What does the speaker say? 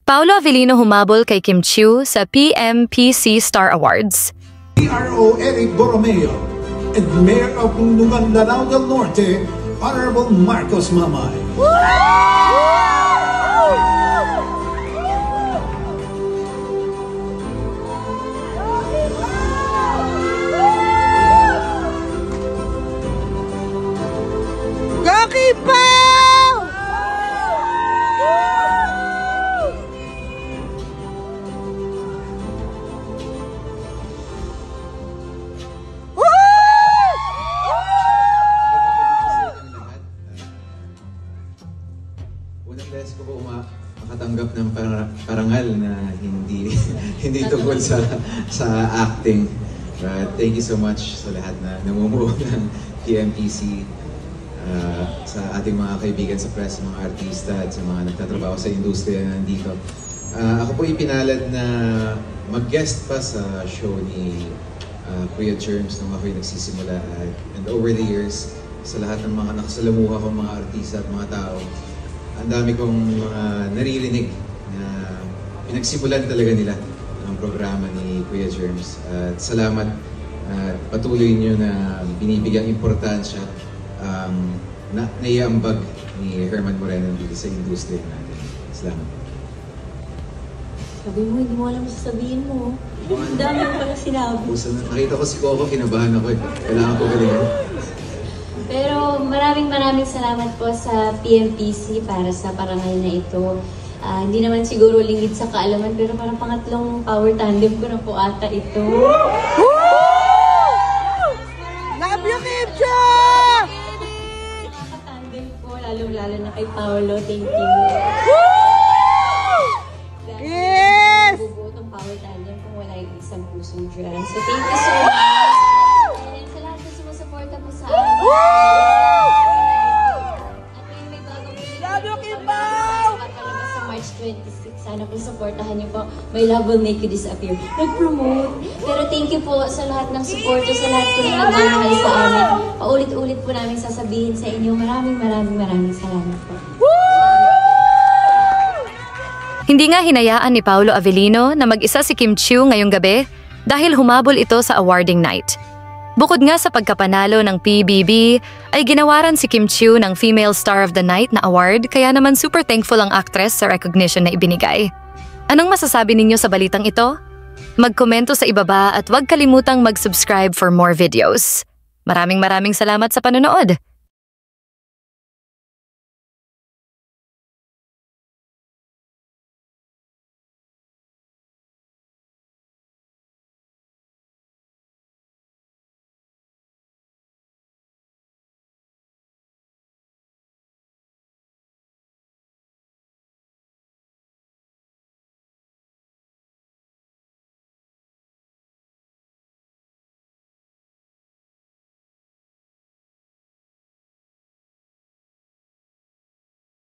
Paolo Avellino humabol kay Kim Chiu sa PMPC Star Awards. PRO Eric Borromeo and Mayor of Mindanao del Norte, Honorable Marcos Mamay. Rocky Pao! Unang beses ko po makatanggap ng parangal na hindi tungkol sa acting. But thank you so much sa lahat na namumuo ng PMPC, sa ating mga kaibigan sa press, mga artista at sa mga nagtatrabaho sa industriya na nandito. Ako po ipinalad na mag-guest pa sa show ni Kuya Germs nung ako'y nagsisimula. And over the years, sa lahat ng mga nakasalamuha kong mga artista at mga tao, ang dami kong mga naririnig na pinagsimulan talaga nila ang programa ni Kuya Germs. At salamat at patuloy niyo na binibigyang importansya ang naiambag ni Herman Moreno dito sa industriya natin. Salamat. Sabi mo, hindi mo alam sasabihin mo. Ang dami mo pala sinabi. Nakita ko si Coco, kinabahan ako eh. Kailangan ko galingan. Pero maraming salamat po sa PMPC para sa parangal na ito. Hindi naman siguro lingid sa kaalaman, pero parang pangatlong power tandem ko na po ata ito. Love you, Kimcho! Nakaka-tandem po, lalong-lalo na kay Paolo. Thank you. Yes! Bubuo itong power tandem kung wala yung isang puso dyan. So thank you so much. And sa lahat na sumusuporta po sa amin. At may bagong Love you, Kimbaw! papalabas sa March 26. Sana po supportahan niyo po. My Love Will Make You Disappear. Nag-promote. Pero thank you po sa lahat ng supporter, sa lahat po ng nagmamahal sa amin. Paulit-ulit po namin sasabihin sa inyo. Maraming salamat po. Hindi nga hinayaan ni Paolo Avellino na mag-isa si Kim Chiu ngayong gabi dahil humabol ito sa awarding night. Bukod nga sa pagkapanalo ng PBB, ay ginawaran si Kim Chiu ng Female Star of the Night na award, kaya naman super thankful ang actress sa recognition na ibinigay. Anong masasabi ninyo sa balitang ito? Magkomento sa ibaba at huwag kalimutang mag-subscribe for more videos. Maraming salamat sa panonood!